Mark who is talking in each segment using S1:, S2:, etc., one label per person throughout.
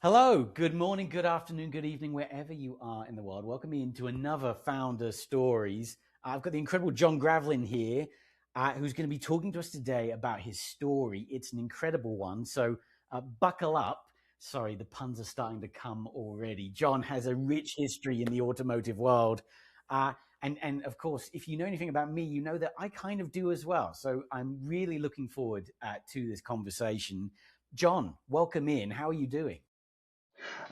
S1: Hello, good morning, good afternoon, good evening, wherever you are in the world. Welcome me into another Founder Stories. I've got the incredible John Gravelyn here, who's going to be talking to us today about his story. It's an incredible one, so buckle up. Sorry, the puns are starting to come already. John has a rich history in the automotive world. And of course, if you know anything about me, you know that I kind of do as well. So I'm really looking forward to this conversation. John, welcome in. How are you doing?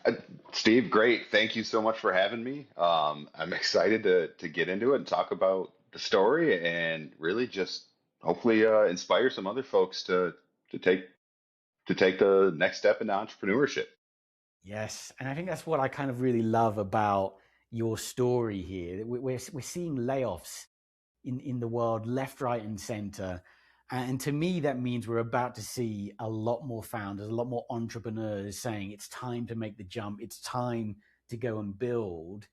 S2: Uh, Steve, great. Thank you so much for having me. I'm excited to get into it and talk about the story and really just hopefully inspire some other folks to take to take the next step into entrepreneurship.
S1: Yes, and I think that's what I kind of really love about your story here. We're seeing layoffs in the world, left, right, and center. And to me, that means we're about to see a lot more founders, a lot more entrepreneurs saying it's time to make the jump, it's time to go and build.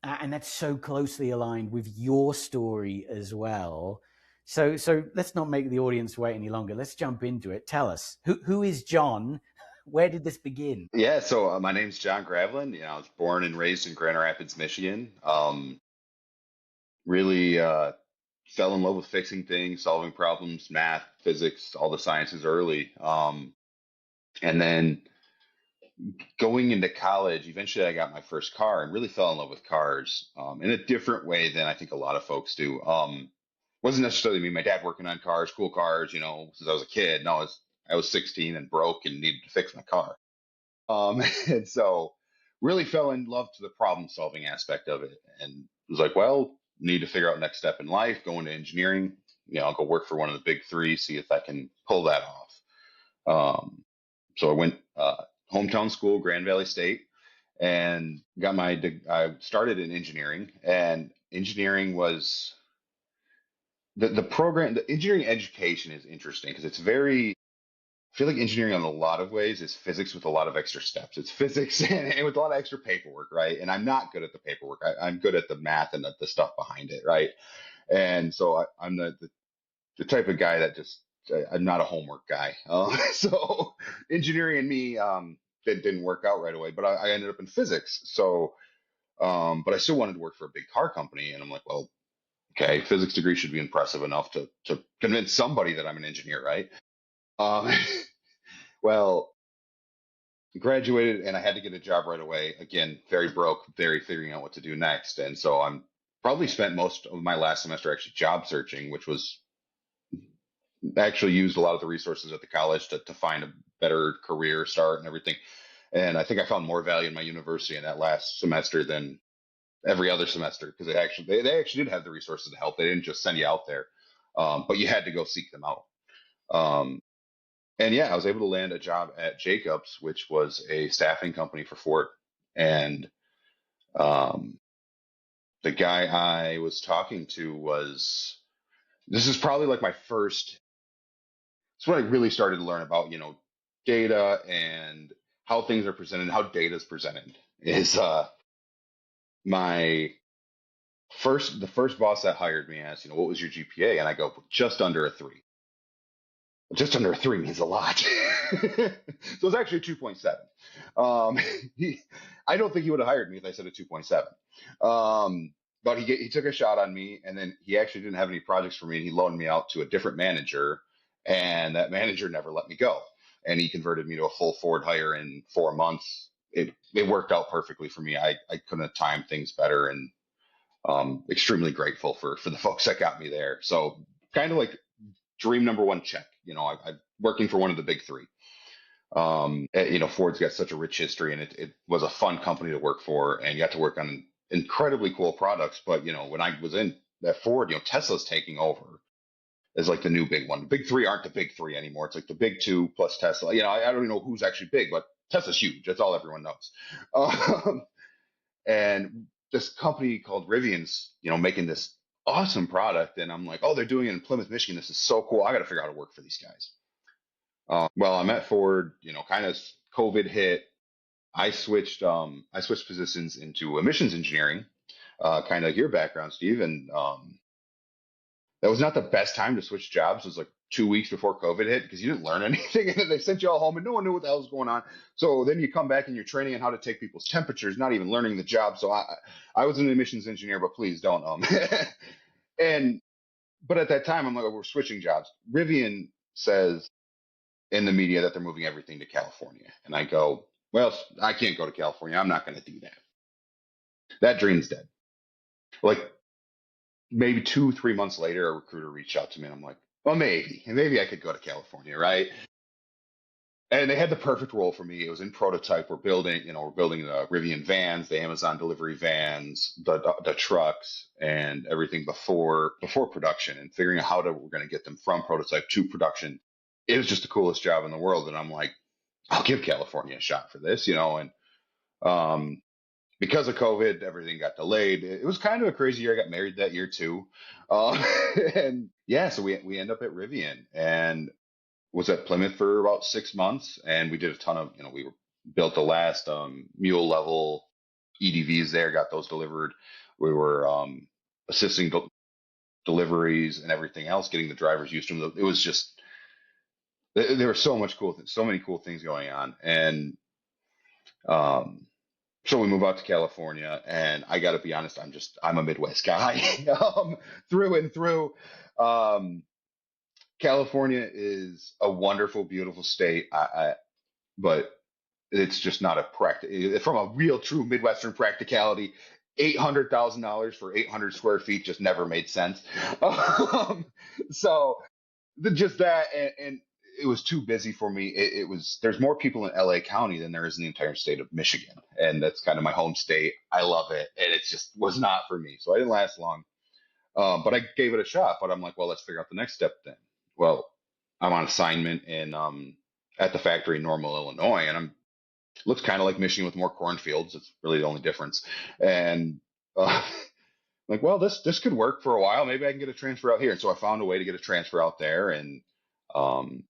S1: And that's so closely aligned with your story as well. So let's not make the audience wait any longer. Let's jump into it. Tell us who is John? Where did this begin?
S2: Yeah, so my name's John Gravelyn. I was born and raised in Grand Rapids, Michigan. Really fell in love with fixing things, solving problems, math, physics, all the sciences early. And then going into college, eventually I got my first car and really fell in love with cars in a different way than I think a lot of folks do. Wasn't necessarily me, my dad working on cars, cool cars, since I was a kid. No, I was 16 and broke and needed to fix my car. And so really fell in love to the problem solving aspect of it and was like, well, need to figure out next step in life, go into engineering. I'll go work for one of the big three, see if I can pull that off. So I went hometown school, Grand Valley State, and I started in engineering, and engineering was the program. The engineering education is interesting because it's very. I feel like engineering, in a lot of ways, is physics with a lot of extra steps. It's physics and with a lot of extra paperwork, right? And I'm not good at the paperwork. I'm good at the math and the stuff behind it, right? And so I'm the type of guy that just I'm not a homework guy. So engineering and me didn't work out right away, but I ended up in physics. So, but I still wanted to work for a big car company, and I'm like, well, okay, physics degree should be impressive enough to convince somebody that I'm an engineer, right? Um, well, graduated and I had to get a job right away. Again, very broke, very figuring out what to do next, and so I'm probably spent most of my last semester actually job searching, which was actually used a lot of the resources at the college to find a better career start and everything. And I think I found more value in my university in that last semester than every other semester because they actually did have the resources to help. They didn't just send you out there, but you had to go seek them out. Um, and yeah, I was able to land a job at Jacobs, which was a staffing company for Ford. And um, the guy I was talking to was this is probably like my first it's when I really started to learn about, data and how things are presented, how data is presented. Is my the first boss that hired me asked, what was your GPA? And I go, just under a three. Just under a three means a lot. So it's actually a 2.7. Um, he, I don't think he would have hired me if I said a 2.7. But he took a shot on me, and then he actually didn't have any projects for me, and he loaned me out to a different manager, and that manager never let me go. And he converted me to a full Ford hire in 4 months. It worked out perfectly for me. I couldn't have timed things better, and extremely grateful for the folks that got me there. So kind of like dream number one check. I'm working for one of the big three. Ford's got such a rich history, and it was a fun company to work for, and you got to work on incredibly cool products. But when I was in that Ford, Tesla's taking over as like the new big one. The big three aren't the big three anymore. It's like the big two plus Tesla. I don't even know who's actually big, but Tesla's huge. That's all everyone knows. And this company called Rivian's, making this awesome product, and I'm like, oh, they're doing it in Plymouth, Michigan. This is so cool. I got to figure out how to work for these guys. Well, I'm at Ford, kind of COVID hit. I switched positions into emissions engineering, kind of your background, Steve. And that was not the best time to switch jobs. It was like 2 weeks before COVID hit because you didn't learn anything, and then they sent you all home, and no one knew what the hell was going on. So then you come back and you're training on how to take people's temperatures, not even learning the job. So I was an emissions engineer, but please don't and but at that time I'm like, oh, we're switching jobs. Rivian says in the media that they're moving everything to California, and I go, well, I can't go to California. I'm not going to do that. That dream's dead. Like maybe 2, 3 months later, a recruiter reached out to me, and I'm like, well, maybe I could go to California, right? And they had the perfect role for me. It was in prototype. We're building the Rivian vans, the Amazon delivery vans, the trucks, and everything before production, and figuring out we're going to get them from prototype to production. It was just the coolest job in the world, and I'm like, I'll give California a shot for this. And um, because of COVID, everything got delayed. It was kind of a crazy year. I got married that year too, uh, and yeah, so we end up at Rivian and was at Plymouth for about 6 months, and we did a ton of we built the last mule level EDVs there, got those delivered. We were assisting deliveries and everything else, getting the drivers used to them. It was just there were so many cool things going on, and um, so we move out to California, and I got to be honest, I'm a Midwest guy through and through. Um, California is a wonderful, beautiful state, but it's just not a from a real, true Midwestern practicality. $800,000 for 800 square feet just never made sense. Um, so just that, and it was too busy for me. It was there's more people in LA County than there is in the entire state of Michigan, and that's kind of my home state. I love it, and it just was not for me. So I didn't last long, but I gave it a shot. But I'm like, well, let's figure out the next step then. Well, I'm on assignment in at the factory in Normal, Illinois, and I'm looks kind of like Michigan with more cornfields. It's really the only difference. And like, well, this could work for a while. Maybe I can get a transfer out here. And so I found a way to get a transfer out there, and um,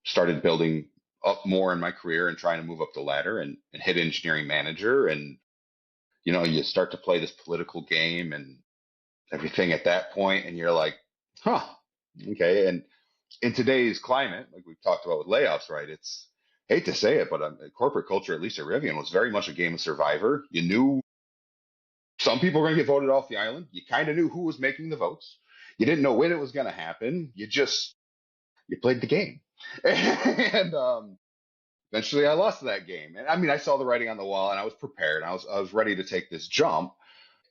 S2: started building up more in my career and trying to move up the ladder, and hit engineering manager. And you start to play this political game and everything at that point, and you're like, huh, okay. And in today's climate, like we've talked about with layoffs, right? It's hate to say it, but corporate culture, at least at Rivian, was very much a game of survivor. You knew some people were going to get voted off the island. You kind of knew who was making the votes. You didn't know when it was going to happen. You played the game, and eventually I lost that game. And I mean, I saw the writing on the wall, and I was prepared. I was ready to take this jump.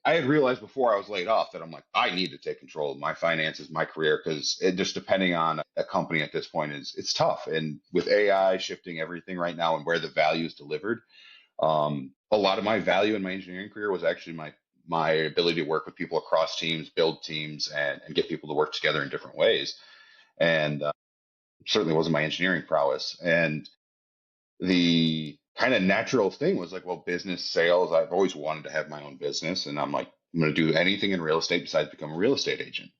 S2: I had realized before I was laid off that I'm like, I need to take control of my finances, my career, because it just depending on a company at this point it's tough. And with AI shifting everything right now and where the value is delivered, a lot of my value in my engineering career was actually my ability to work with people across teams, build teams, and get people to work together in different ways. And certainly wasn't my engineering prowess. And the kind of natural thing was like, well, business sales. I've always wanted to have my own business, and I'm like, I'm going to do anything in real estate besides become a real estate agent.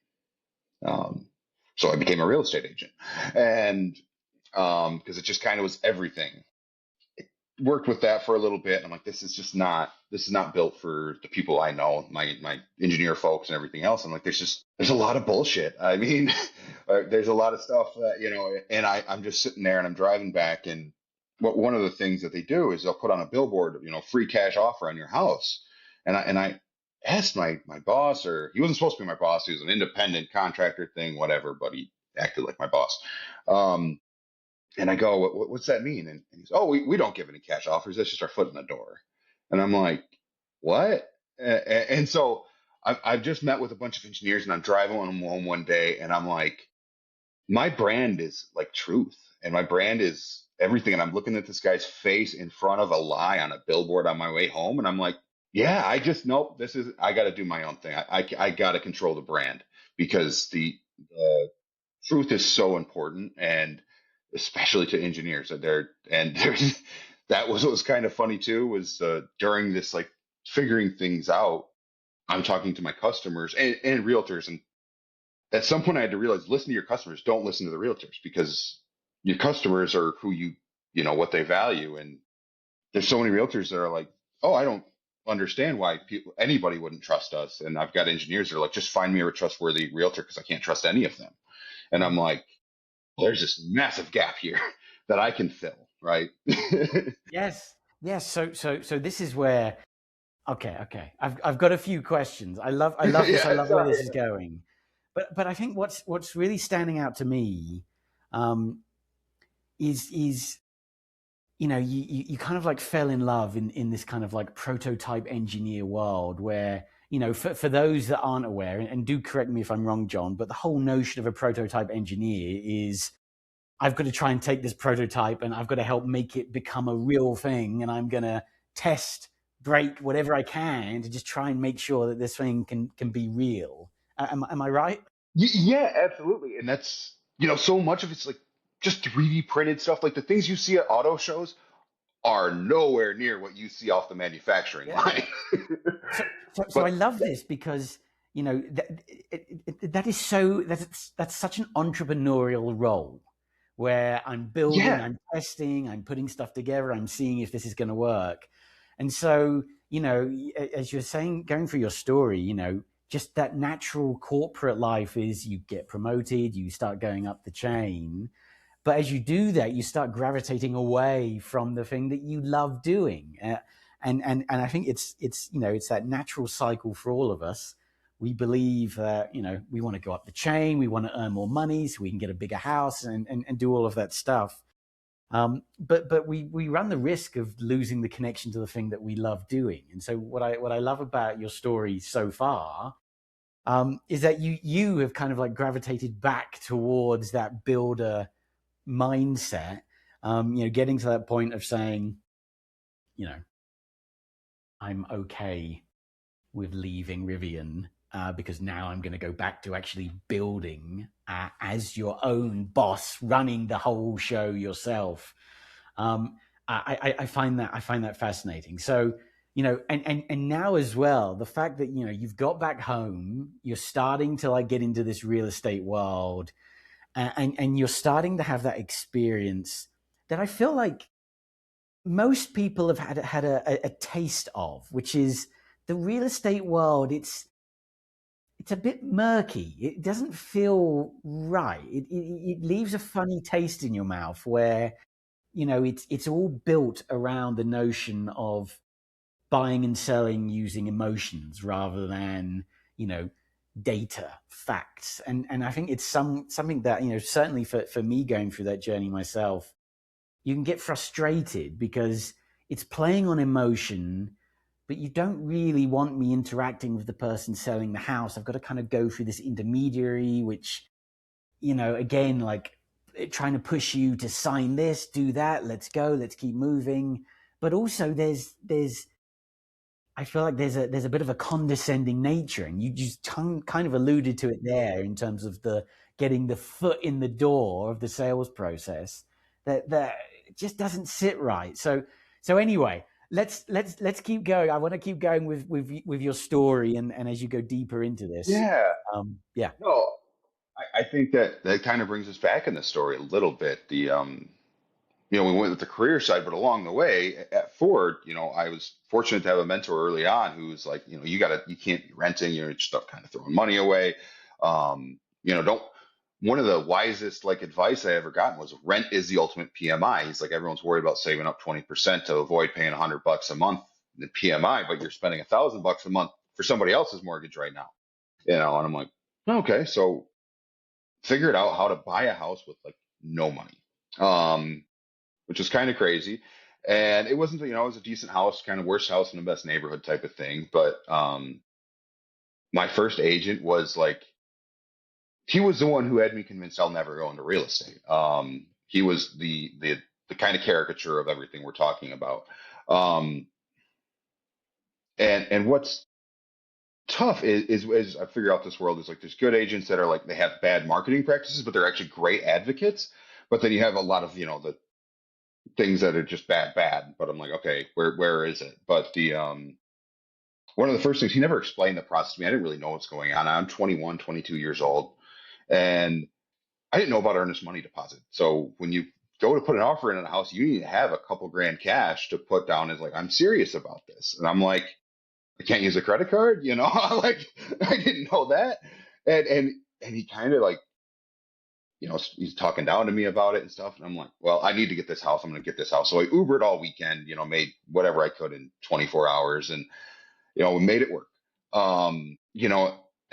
S2: Um, so I became a real estate agent, and because it just kind of was everything. Worked with that for a little bit, and I'm like, this is not built for the people I know, my engineer folks and everything else. I'm like, there's a lot of bullshit. I mean, there's a lot of stuff that and I'm just sitting there and I'm driving back, and one of the things that they do is they'll put on a billboard, free cash offer on your house, and I asked my boss, or he wasn't supposed to be my boss, he was an independent contractor thing, whatever, but he acted like my boss. Um, and I go, what's that mean? And he's, oh, we don't give any cash offers. That's just our foot in the door. And I'm like, what? And so I've just met with a bunch of engineers, and I'm driving home one day, and I'm like, my brand is like truth, and my brand is everything. And I'm looking at this guy's face in front of a lie on a billboard on my way home. And I'm like, yeah, nope, I got to do my own thing. I got to control the brand, because the truth is so important, and especially to engineers that there's that was what was kind of funny too, was during this like figuring things out, I'm talking to my customers and realtors, and at some point I had to realize, listen to your customers, don't listen to the realtors, because your customers are who what they value. And there's so many realtors that are like, oh, I don't understand why anybody wouldn't trust us. And I've got engineers that are like, just find me a trustworthy realtor, because I can't trust any of them. And I'm like, there's this massive gap here that I can fill, right?
S1: Yes. Yes. So this is where, okay. I've got a few questions. I love this. I
S2: Yeah,
S1: love where
S2: sorry.
S1: this is going. But I think what's really standing out to me, um, is you kind of like fell in love in this kind of like prototype engineer world where, for those that aren't aware, and do correct me if I'm wrong, John, but the whole notion of a prototype engineer is I've got to try and take this prototype and I've got to help make it become a real thing, and I'm going to test, break whatever I can to just try and make sure that this thing can be real. Am I right?
S2: Yeah, absolutely. And that's, so much of it's like just 3D printed stuff. Like the things you see at auto shows are nowhere near what you see off the manufacturing
S1: Yeah.
S2: line.
S1: So I
S2: But
S1: love this because that is that's such an entrepreneurial role where I'm building,
S2: yeah,
S1: I'm testing, I'm putting stuff together, I'm seeing if this is going to work. And so, as you're saying, going through your story, just that natural corporate life is you get promoted, you start going up the chain. But as you do that, you start gravitating away from the thing that you love doing. And I think it's that natural cycle for all of us. We believe that we want to go up the chain, we want to earn more money so we can get a bigger house and do all of that stuff. But we run the risk of losing the connection to the thing that we love doing. And so what I love about your story so far, is that you have kind of like gravitated back towards that builder mindset. Getting to that point of saying, you know, I'm okay with leaving Rivian, because now I'm going to go back to actually building, as your own boss, running the whole show yourself. Um, I find that fascinating. So, and now as well, the fact that you've got back home, you're starting to like get into this real estate world, and you're starting to have that experience that I feel like most people have had a taste of, which is the real estate world. It's a bit murky. It doesn't feel right. It leaves a funny taste in your mouth where it's all built around the notion of buying and selling using emotions rather than you know data facts. And I think it's something that certainly for me going through that journey myself, you can get frustrated because it's playing on emotion, but you don't really want me interacting with the person selling the house. I've got to kind of go through this intermediary, which, again, like trying to push you to sign this, do that, let's go, let's keep moving. But also there's I feel like there's a bit of a condescending nature, and you just kind of alluded to it there in terms of the getting the foot in the door of the sales process. That it just doesn't sit right. So anyway, let's keep going. I want to keep going with your story, and as you go deeper into this,
S2: yeah.
S1: yeah,
S2: No, I think that kind of brings us back in the story a little bit. We went with the career side, but along the way at Ford, I was fortunate to have a mentor early on who was like, you can't be renting, you're just kind of throwing money away. Don't, one of the wisest like advice I ever gotten was rent is the ultimate PMI. He's like, everyone's worried about saving up 20% to avoid paying $100 a month in PMI, but you're spending $1,000 a month for somebody else's mortgage right now, and I'm like, okay, so figured out how to buy a house with like no money. Um, which was kind of crazy. And it wasn't, it was a decent house, kind of worst house in the best neighborhood type of thing. But my first agent was like, he was the one who had me convinced I'll never go into real estate. He was the kind of caricature of everything we're talking about. Um, and what's tough is I figure out this world is like there's good agents that are like they have bad marketing practices, but they're actually great advocates. But then you have a lot of the things that are just bad. But I'm like, okay, where is it? But the one of the first things he never explained the process to me. I didn't really know what's going on. I'm 21, 22 years old, and I didn't know about earnest money deposit. So when you go to put an offer in on a house, you need to have a couple grand cash to put down as like, I'm serious about this. And I'm like, I can't use a credit card, like I didn't know that. And he kind of like he's talking down to me about it and stuff. And I'm like, well, I need to get this house. I'm going to get this house. So I Ubered all weekend, made whatever I could in 24 hours and, we made it work. And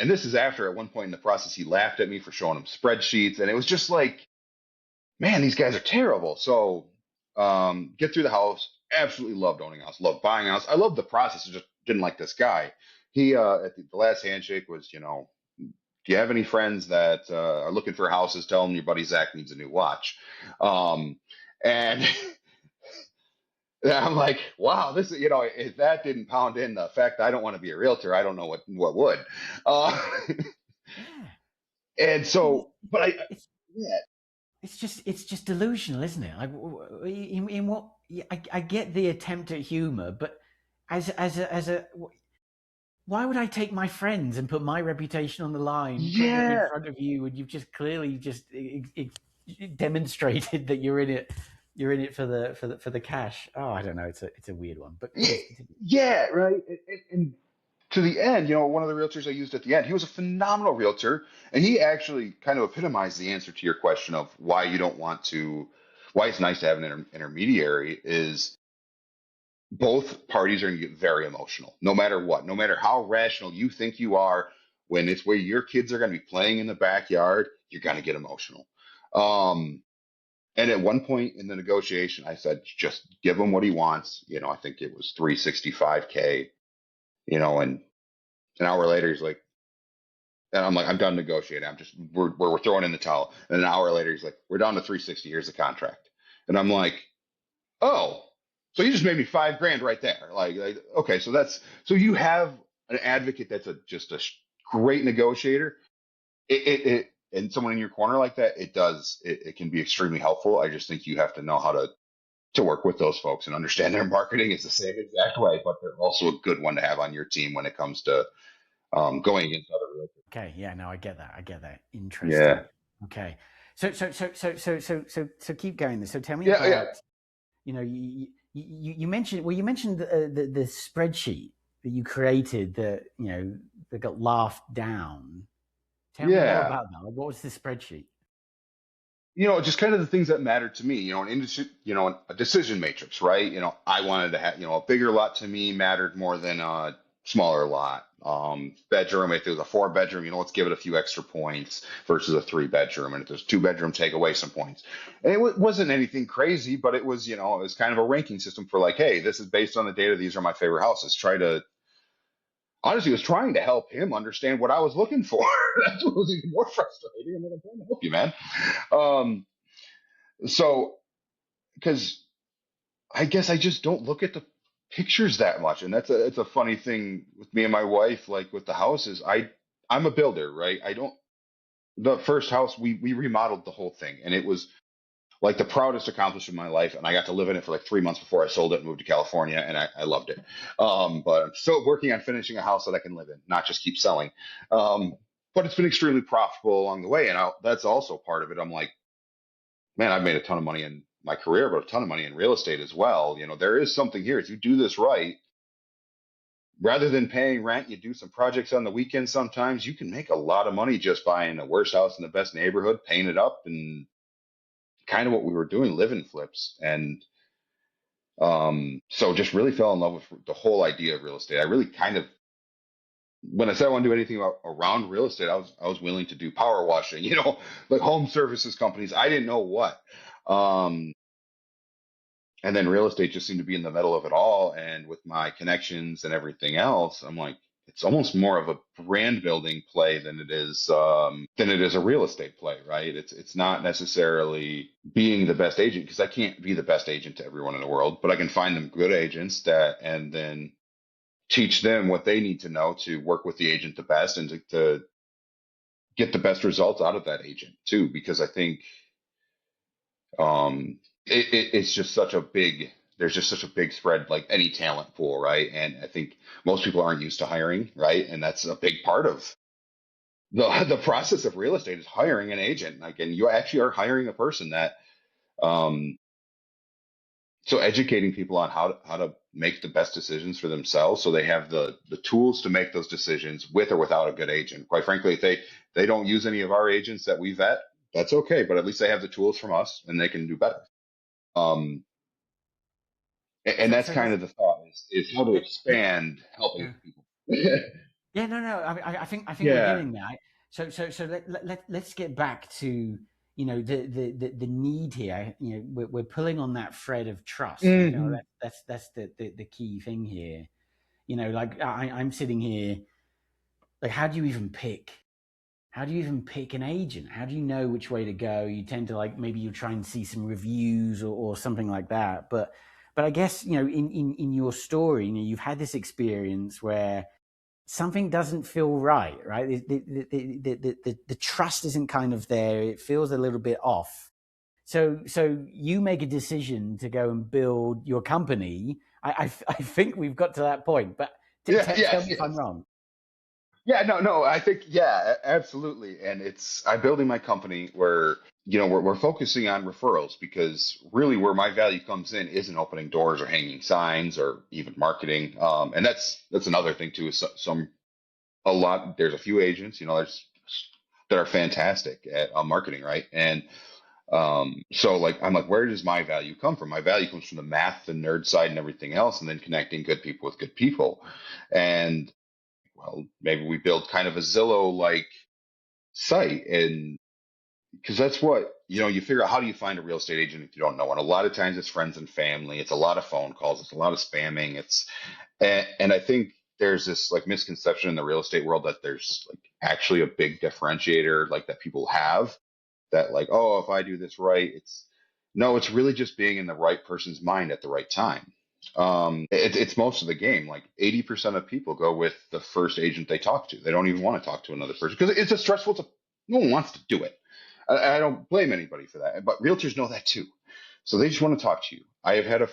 S2: this is after at one point in the process, he laughed at me for showing him spreadsheets. And it was just like, man, these guys are terrible. So, get through the house. Absolutely loved owning a house, loved buying a house. I loved the process. I just didn't like this guy. He, at the last handshake was, do you have any friends that are looking for houses? Tell them your buddy Zach needs a new watch. And I'm like, wow, this is, if that didn't pound in the fact that I don't want to be a realtor, I don't know what would. Uh,
S1: Yeah.
S2: and
S1: I mean,
S2: so, but
S1: it's
S2: yeah,
S1: it's just delusional, isn't it? Like, in what I get the attempt at humor, but as a why would I take my friends and put my reputation on the line, put them in
S2: yeah,
S1: front of you, and you've just clearly just demonstrated that you're in it for the cash. Oh, I don't know. It's a weird one, but
S2: yeah,
S1: please continue.
S2: yeah, right. And to the end, one of the realtors I used at the end, he was a phenomenal realtor, and he actually kind of epitomized the answer to your question of why you don't want to, why it's nice to have an intermediary is both parties are going to get very emotional, no matter what, no matter how rational you think you are. When it's where your kids are going to be playing in the backyard, you're going to get emotional. Um, and at one point in the negotiation, I said, just give him what he wants. I think it was 365K, and an hour later, he's like, and I'm like, I'm done negotiating. We're throwing in the towel. And an hour later, he's like, we're down to 360. Here's the contract. And I'm like, oh, so you just made me 5 grand right there. Like, okay, so you have an advocate that's just a great negotiator. And someone in your corner like that, it can be extremely helpful. I just think you have to know how to work with those folks and understand their marketing is the same exact way, but they're also a good one to have on your team when it comes to going against other realtors.
S1: Okay, yeah, no, I get that. I get that. Interesting.
S2: Yeah,
S1: Okay, so keep going. So tell me
S2: yeah, yeah,
S1: about you mentioned you mentioned the spreadsheet that you created that that got laughed down. Tell me more
S2: yeah.
S1: about that. Like, what was the spreadsheet?
S2: Just kind of the things that mattered to me, an industry, a decision matrix, right? I wanted to have, a bigger lot to me mattered more than a smaller lot. Bedroom, if there's a 4 bedroom, let's give it a few extra points versus a 3 bedroom. And if there's 2 bedroom, take away some points. And it wasn't anything crazy, but it was, it was kind of a ranking system for like, hey, this is based on the data. These are my favorite houses. Honestly, was trying to help him understand what I was looking for. That's what was even more frustrating. I'm like, I'm trying to help you, man. Um, so, because I guess I just don't look at the pictures that much, and it's a funny thing with me and my wife. Like with the houses, I'm a builder, right? I don't. The first house we remodeled the whole thing, and it was like the proudest accomplishment of my life. And I got to live in it for like 3 months before I sold it and moved to California, and I loved it. But I'm still working on finishing a house that I can live in, not just keep selling. Um, but it's been extremely profitable along the way, and that's also part of it. I'm like, man, I've made a ton of money in my career, but a ton of money in real estate as well. There is something here. If you do this right, rather than paying rent, you do some projects on the weekend sometimes, you can make a lot of money just buying the worst house in the best neighborhood, paying it up, and kind of what we were doing, living flips. And so just really fell in love with the whole idea of real estate. I really kind of, when I said I want to do anything around real estate, I was willing to do power washing, like home services companies. I didn't know what. Um, And then real estate just seemed to be in the middle of it all. And with my connections and everything else, I'm like, it's almost more of a brand building play than it is a real estate play, right? It's not necessarily being the best agent because I can't be the best agent to everyone in the world, but I can find them good agents and then teach them what they need to know to work with the agent the best and to get the best results out of that agent too. Because I think it's just such a big there's just such a big spread like any talent pool, right? And I think most people aren't used to hiring, right? And that's a big part of the process of real estate is hiring an agent. Like, and you actually are hiring a person that um so educating people on how to make the best decisions for themselves so they have the tools to make those decisions with or without a good agent. Quite frankly, if they don't use any of our agents that we vet, that's okay. But at least they have the tools from us, and they can do better. Um, and
S1: So
S2: that's
S1: so
S2: kind
S1: let's
S2: of the thought is how to
S1: let, let,
S2: expand helping
S1: yeah.
S2: other people.
S1: Yeah, no, no. I think we're
S2: Yeah.
S1: getting there. So let's get back to the need here. We're pulling on that thread of trust, and I think
S2: Hmm.
S1: that's the key thing here. Like I'm sitting here, like how do you even pick? How do you even pick an agent? How do you know which way to go? You tend to like maybe you try and see some reviews or something like that. But I guess in your story, you've had this experience where something doesn't feel right, right? The trust isn't kind of there. It feels a little bit off. So you make a decision to go and build your company. I think we've got to that point, but
S2: Yeah.
S1: tell
S2: Yes.
S1: me if I'm
S2: Yes.
S1: wrong.
S2: Yeah, no, no, I think, yeah, absolutely. And I'm building my company where, we're focusing on referrals because really where my value comes in isn't opening doors or hanging signs or even marketing. And that's another thing too, is there's a few agents, that are fantastic at marketing, right? And so like, I'm like, where does my value come from? My value comes from the math, the nerd side and everything else, and then connecting good people with good people. And well, maybe we build kind of a Zillow like site, and because that's what you figure out, how do you find a real estate agent if you don't know one? A lot of times it's friends and family, it's a lot of phone calls, it's a lot of spamming, and I think there's this like misconception in the real estate world that there's like actually a big differentiator like that people have, that like, oh, if I do this right, it's really just being in the right person's mind at the right time. It's most of the game. Like 80% of people go with the first agent they talk to. They don't even want to talk to another person because it's a stressful. No one wants to do it. I don't blame anybody for that, but realtors know that too. So they just want to talk to you. I have had a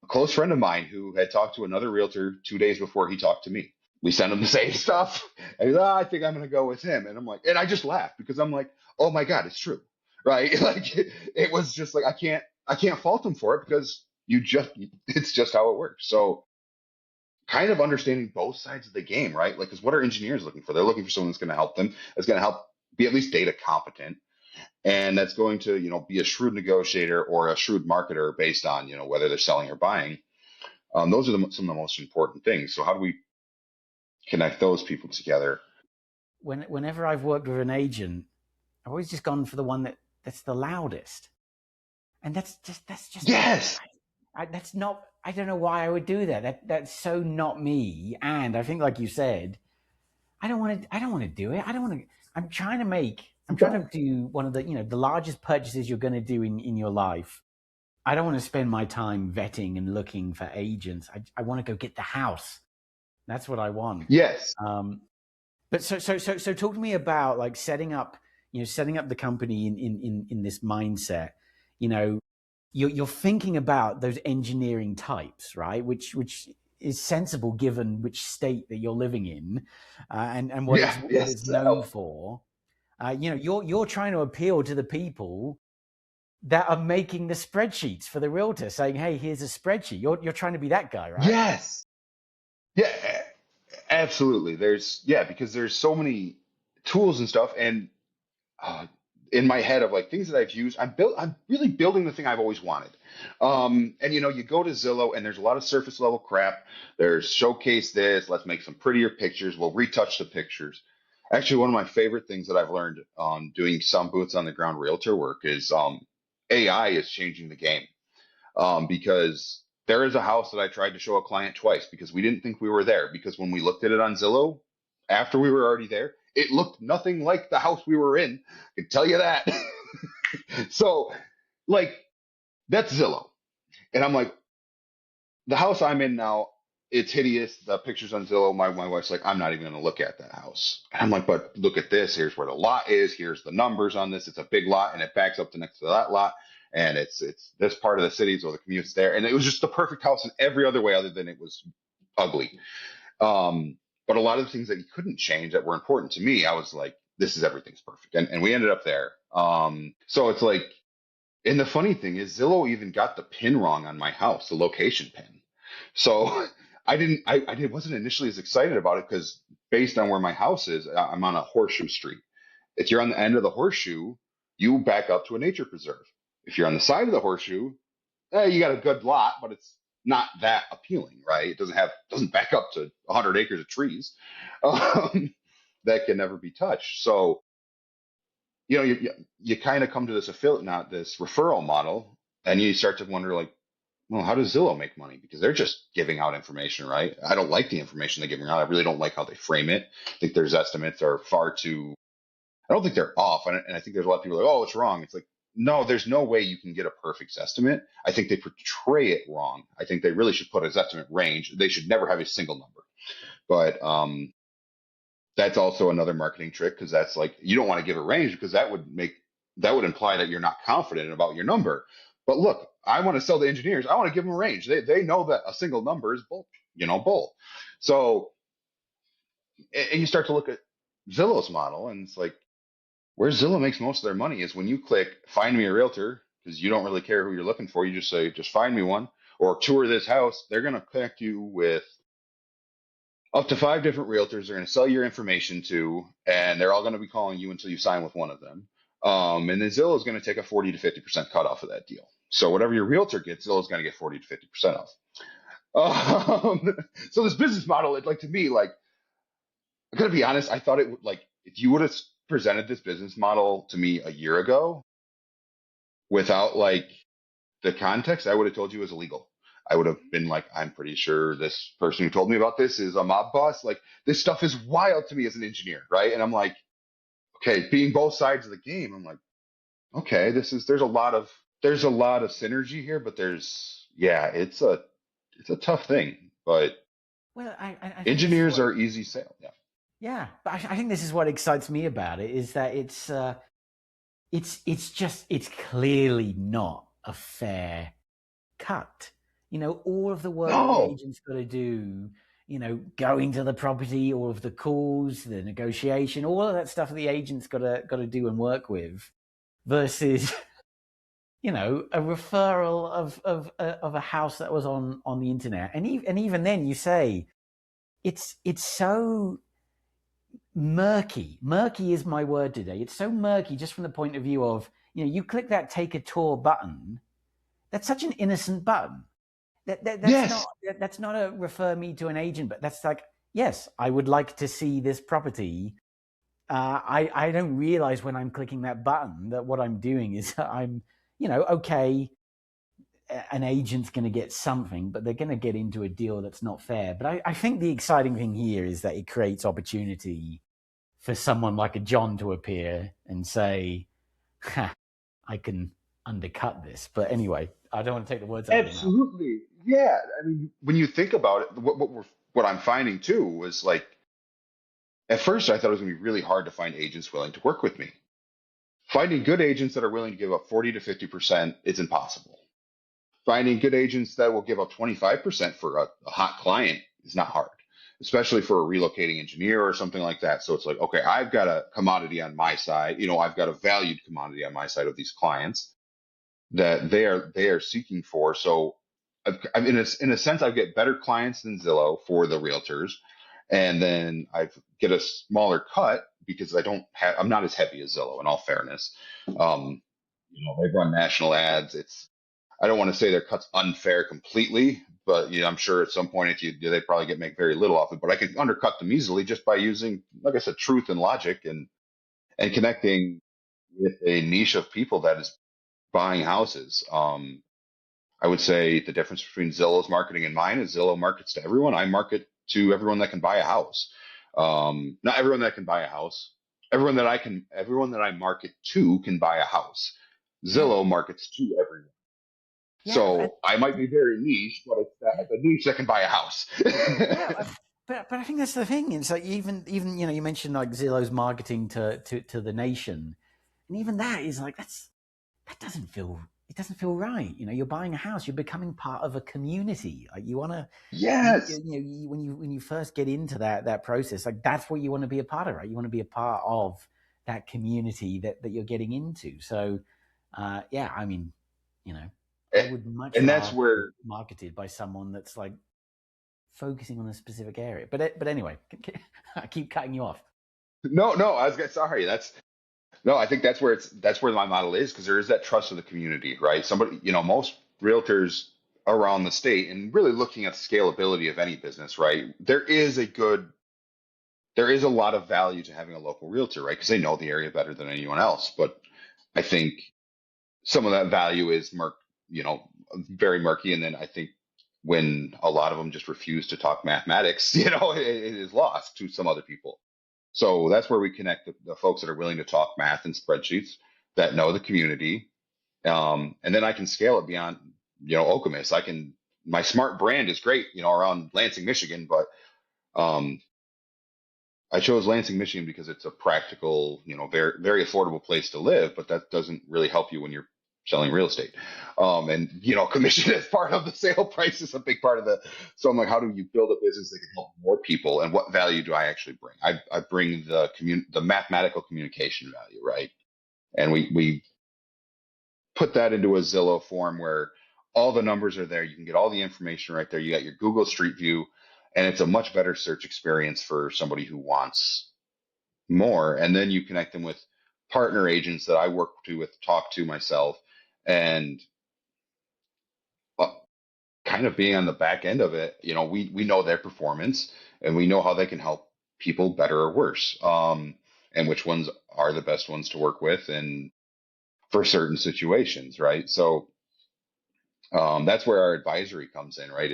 S2: close friend of mine, who had talked to another realtor 2 days before he talked to me. We sent him the same stuff, and he's, I think I'm going to go with him. And I'm like, and I just laughed because I'm like, oh my god, it's true, right? Like it was just like, I can't fault him for it because it's just how it works. So kind of understanding both sides of the game, right? Like, because what are engineers looking for? They're looking for someone that's going to help them, that's going to help be at least data competent, and that's going to be a shrewd negotiator or a shrewd marketer based on whether they're selling or buying. Those are some of the most important things. So how do we connect those people together?
S1: Whenever I've worked with an agent, I've always just gone for the one that's the loudest, and that's just not.
S2: Yes.
S1: That's not. I don't know why I would do that. That's so not me. And I think, like you said, I don't want to. I don't want to do it. I don't want to. I'm trying to make. I'm trying to do one of the largest purchases you're going to do in your life. I don't want to spend my time vetting and looking for agents. I want to go get the house. That's what I want.
S2: Yes.
S1: Um, but so talk to me about like setting up the company in this mindset. You know, you're thinking about those engineering types, right? Which is sensible given which state that you're living in, and
S2: Yeah.
S1: what
S2: Yes.
S1: it's known for. You're trying to appeal to the people that are making the spreadsheets for the realtor, saying, "Hey, here's a spreadsheet." You're trying to be that guy, right?
S2: Yes. Yeah. Absolutely. Because there's so many tools and stuff, and uh, in my head of like things that I've used, I'm really building the thing I've always wanted. And you go to Zillow and there's a lot of surface level crap. There's showcase this, let's make some prettier pictures. We'll retouch the pictures. Actually, one of my favorite things that I've learned on doing some boots on the ground realtor work is AI is changing the game. Because there is a house that I tried to show a client twice because we didn't think we were there. Because when we looked at it on Zillow, after we were already there, it looked nothing like the house we were in. I can tell you that. So, like, that's Zillow. And I'm like, the house I'm in now, it's hideous. The pictures on Zillow, my wife's like, I'm not even going to look at that house. And I'm like, but look at this. Here's where the lot is. Here's the numbers on this. It's a big lot and it backs up to next to that lot. And it's this part of the city, so the commute's there. And it was just the perfect house in every other way other than it was ugly. Um, but a lot of the things that you couldn't change that were important to me, I was like, this is everything's perfect. And we ended up there. So it's like, and the funny thing is, Zillow even got the pin wrong on my house, the location pin. So I wasn't initially as excited about it because based on where my house is, I'm on a horseshoe street. If you're on the end of the horseshoe, you back up to a nature preserve. If you're on the side of the horseshoe, you got a good lot, but it's not that appealing, right? It doesn't back up to 100 acres of trees um, that can never be touched. So you kind of come to this affiliate, not this referral model, and you start to wonder like, well, how does Zillow make money? Because they're just giving out information, right? I don't like the information they're giving out. I really don't like how they frame it. I think their estimates are far too. I don't think they're off, and I think there's a lot of people like, oh, it's wrong. It's like, no, there's no way you can get a perfect estimate. I think they portray it wrong. I think they really should put an estimate range. They should never have a single number. But that's also another marketing trick because that's like you don't want to give a range because that would imply that you're not confident about your number. But look, I want to sell to engineers. I want to give them a range. They know that a single number is bull, bull. So and you start to look at Zillow's model, and it's like where Zillow makes most of their money is when you click find me a realtor because you don't really care who you're looking for. You just say just find me one or tour this house. They're going to connect you with up to 5 different realtors they're going to sell your information to, and they're all going to be calling you until you sign with one of them. And then Zillow is going to take a 40 to 50% cut off of that deal. So whatever your realtor gets, Zillow is going to get 40 to 50% off. So this business model, like to me, like I'm going to be honest, I thought it would like if you would have presented this business model to me a year ago without like the context, I would have told you it was illegal. I would have been like, I'm pretty sure this person who told me about this is a mob boss. Like this stuff is wild to me as an engineer, right? And I'm like, okay, being both sides of the game, I'm like, okay, there's a lot of synergy here, but it's a tough thing. But
S1: Well, I think this is
S2: engineers
S1: what,
S2: are easy sale. Yeah.
S1: yeah, but I think this is what excites me about it is that it's clearly not a fair cut. All of the work that the
S2: No.
S1: agent's got to do, going to the property, all of the calls, the negotiation, all of that stuff that the agent's got to do and work with, versus a referral of a house that was on the internet, and even then you say it's so murky. Murky is my word today. It's so murky just from the point of view of you click that take a tour button. That's such an innocent button.
S2: Yes.
S1: That's not a refer me to an agent, but that's like, yes, I would like to see this property. I don't realize when I'm clicking that button that what I'm doing is I'm, okay, an agent's going to get something, but they're going to get into a deal that's not fair. But I think the exciting thing here is that it creates opportunity for someone like a John to appear and say, I can undercut this. But anyway, I don't want to take the words out of your mouth.
S2: Absolutely. Yeah. I mean, when you think about it, what I'm finding too was like at first I thought it was going to be really hard to find agents willing to work with me. Finding good agents that are willing to give up 40 to 50% is impossible. Finding good agents that will give up 25% for a hot client is not hard, especially for a relocating engineer or something like that. So it's like, okay, I've got a commodity on my side. I've got a valued commodity on my side of these clients that they are seeking for. So in a sense, I get better clients than Zillow for the realtors, and then I get a smaller cut because I'm not as heavy as Zillow. In all fairness, they run national ads. I don't want to say their cut's unfair completely, but I'm sure at some point they probably make very little off it. But I can undercut them easily just by using, like I said, truth and logic and connecting with a niche of people that is buying houses. I would say the difference between Zillow's marketing and mine is Zillow markets to everyone. I market to everyone that can buy a house. Not everyone that can buy a house. Everyone that I market to can buy a house.
S1: Yeah,
S2: Zillow markets to everyone.
S1: yeah,
S2: So I might be very niche, but it's the niche that can buy a house.
S1: yeah. But I think that's the thing. It's like even you mentioned like Zillow's marketing to the nation, and even that is like that doesn't feel right. You're buying a house, you're becoming part of a community. Like you want to,
S2: Yes.
S1: when you first get into that process, like that's what you want to be a part of, right? You want to be a part of that community that you're getting into. So, yeah, I mean, I would much
S2: And that's
S1: rather be
S2: where
S1: marketed by someone that's like focusing on a specific area. But anyway, I keep cutting you off.
S2: no, I was sorry. No, I think that's where my model is because there is that trust of the community, right? Somebody, most realtors around the state and really looking at the scalability of any business, right? There is a lot of value to having a local realtor, right? Because they know the area better than anyone else. But I think some of that value is you know, very murky. And then I think when a lot of them just refuse to talk mathematics, it is lost to some other people. So that's where we connect the folks that are willing to talk math and spreadsheets that know the community. And then I can scale it beyond, Okemos. My smart brand is great, around Lansing, Michigan, but um, I chose Lansing, Michigan because it's a practical, very, very affordable place to live, but that doesn't really help you when you're selling real estate. And, commission as part of the sale price is a big part of so I'm like, how do you build a business that can help more people? And what value do I actually bring? I bring the mathematical communication value, right? And we put that into a Zillow form where all the numbers are there. You can get all the information right there. You got your Google Street View, and it's a much better search experience for somebody who wants more. And then you connect them with partner agents that I work talk to myself, and uh, kind of being on the back end of it. We know their performance and we know how they can help people better or worse, and which ones are the best ones to work with, and for certain situations, right? So that's where our advisory comes in, right?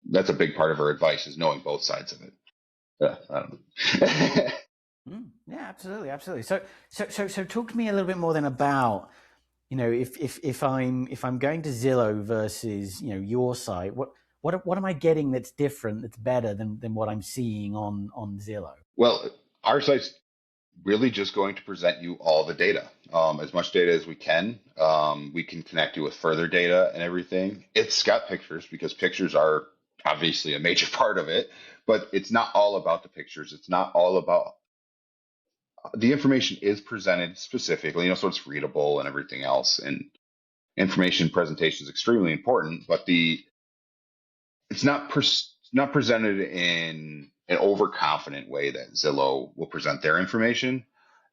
S2: That's a big part of our advice is knowing both sides of it. I don't know.
S1: Yeah, absolutely, absolutely. So talk to me a little bit more then about, if I'm going to Zillow versus, your site, what am I getting that's different, that's better than what I'm seeing on Zillow?
S2: Well, our site's really just going to present you all the data, as much data as we can. We can connect you with further data and everything. It's got pictures because pictures are obviously a major part of it, but it's not all about the pictures. It's not all about the information is presented specifically, so it's readable and everything else. And information presentation is extremely important, but it's not presented in an overconfident way that Zillow will present their information,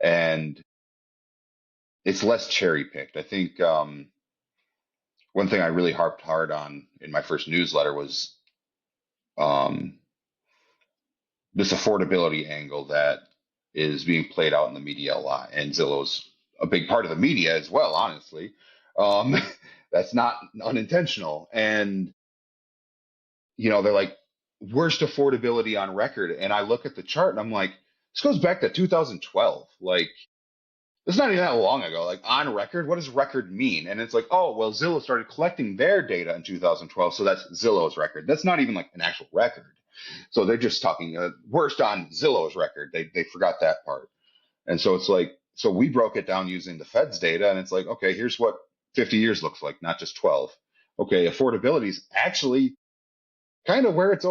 S2: and it's less cherry picked. I think one thing I really harped hard on in my first newsletter was um, this affordability angle that is being played out in the media a lot, and Zillow's a big part of the media as well. Honestly, um, that's not unintentional, and they're like worst affordability on record, and I look at the chart and I'm like, this goes back to 2012. Like, it's not even that long ago. Like, on record, what does record mean? And it's like, oh, well, Zillow started collecting their data in 2012, so that's Zillow's record. That's not even like an actual record. So they're just talking worst on Zillow's record. They forgot that part. And so it's like, so we broke it down using the Fed's data, and it's like, okay, here's what 50 years looks like, not just 12. Okay, affordability is actually kind of where it's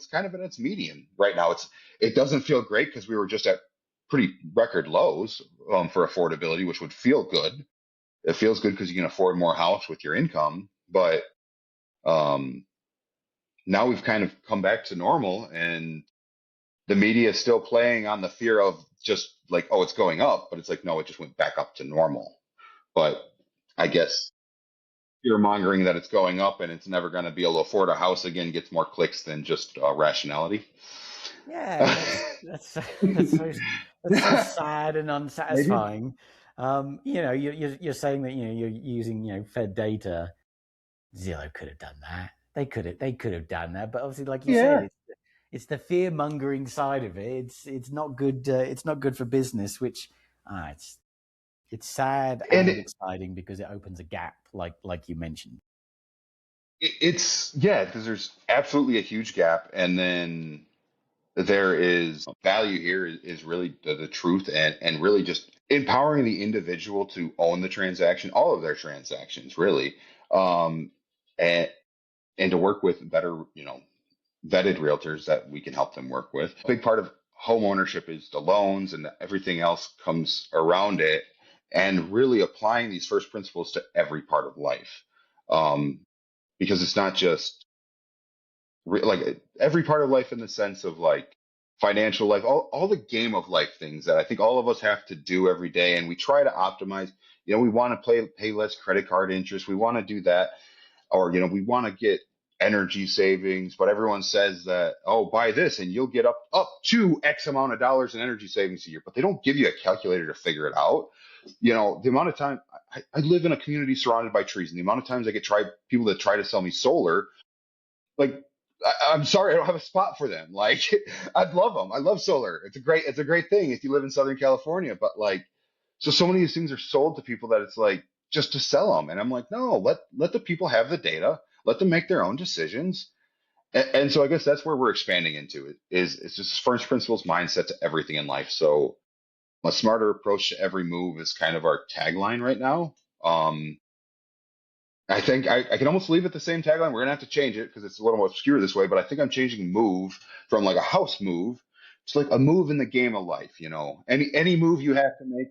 S2: kind of in its median right now. It doesn't feel great because we were just at pretty record lows for affordability, which would feel good. It feels good because you can afford more house with your income, but um, now we've kind of come back to normal, and the media is still playing on the fear of just like, oh, it's going up, but it's like, no, it just went back up to normal. But I guess fear mongering that it's going up and it's never going to be able to afford a house again gets more clicks than just rationality.
S1: Yeah, that's so sad and
S2: Maybe.
S1: unsatisfying. You're saying that you're using Fed data. Zillow could have done that. They could have done that, but obviously, like you said,
S2: Yeah.
S1: it's the fear mongering side of it. It's not good. It's not good for business. Which it's sad
S2: And
S1: and exciting because it opens a gap, like you mentioned.
S2: it's, yeah, because there's absolutely a huge gap. And then there is value here is really the truth, and really just empowering the individual to own the transaction, all of their transactions, really. Um, and, and to work with better, vetted realtors that we can help them work with. A big part of home ownership is the loans, and everything else comes around it, and really applying these first principles to every part of life. Um, because it's not just like every part of life in the sense of like financial life, all the game of life things that I think all of us have to do every day. And we try to optimize, we want to pay less credit card interest. We want to do that. Or, we want to get energy savings, but everyone says that, oh, buy this and you'll get up to X amount of dollars in energy savings a year, but they don't give you a calculator to figure it out. The amount of time I live in a community surrounded by trees, and the amount of times I get people that try to sell me solar, like I'm sorry, I don't have a spot for them. Like I'd love them. I love solar. It's a great thing if you live in Southern California. But like, so many of these things are sold to people that it's like just to sell them. And I'm like, no, let the people have the data. Let them make their own decisions. And so I guess that's where we're expanding into it is it's just first principles mindset to everything in life. So a smarter approach to every move is kind of our tagline right now. I think I can almost leave it the same tagline. We're gonna have to change it because it's a little more obscure this way, but I think I'm changing move from like a house move to like a move in the game of life. Any move you have to make,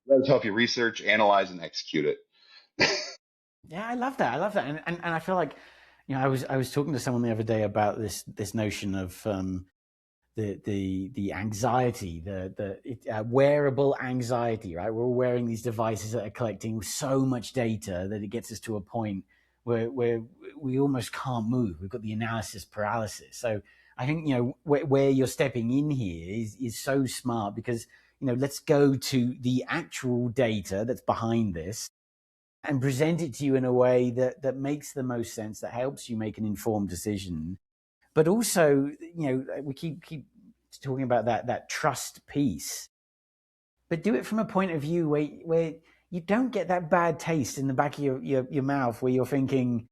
S2: let us help you research, analyze, and execute it.
S1: Yeah, I love that. I love that, and I feel like, I was talking to someone the other day about this notion of the anxiety, the wearable anxiety, right? We're all wearing these devices that are collecting so much data that it gets us to a point where we almost can't move. We've got the analysis paralysis. So I think, where you're stepping in here is so smart because, let's go to the actual data that's behind this and present it to you in a way that makes the most sense, that helps you make an informed decision. But also, we keep talking about that trust piece, but do it from a point of view where you don't get that bad taste in the back of your mouth where you're thinking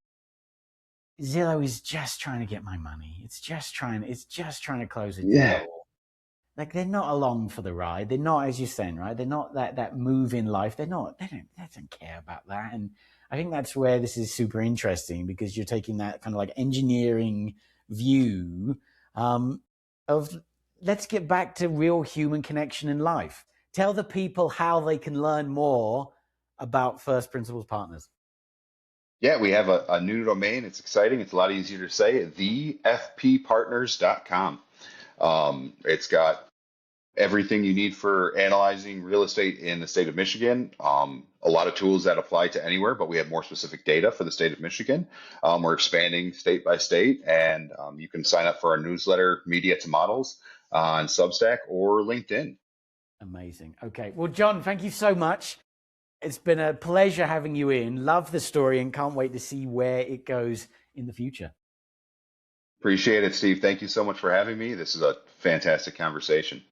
S1: Zillow is just trying to get my money. It's just trying to close a
S2: Yeah.
S1: deal. Like they're not along for the ride. They're not, as you're saying, right? They're not that move in life. They don't care about that. And I think that's where this is super interesting because you're taking that kind of like engineering view of let's get back to real human connection in life. Tell the people how they can learn more about First Principles Partners.
S2: Yeah, we have a new domain. It's exciting. It's a lot easier to say. TheFPPartners.com. It's got everything you need for analyzing real estate in the state of Michigan. A lot of tools that apply to anywhere, but we have more specific data for the state of Michigan. We're expanding state by state, and you can sign up for our newsletter, Media to Models, on Substack or LinkedIn.
S1: Amazing. Okay. Well, John, thank you so much. It's been a pleasure having you in. Love the story and can't wait to see where it goes in the future.
S2: Appreciate it, Steve. Thank you so much for having me. This is a fantastic conversation.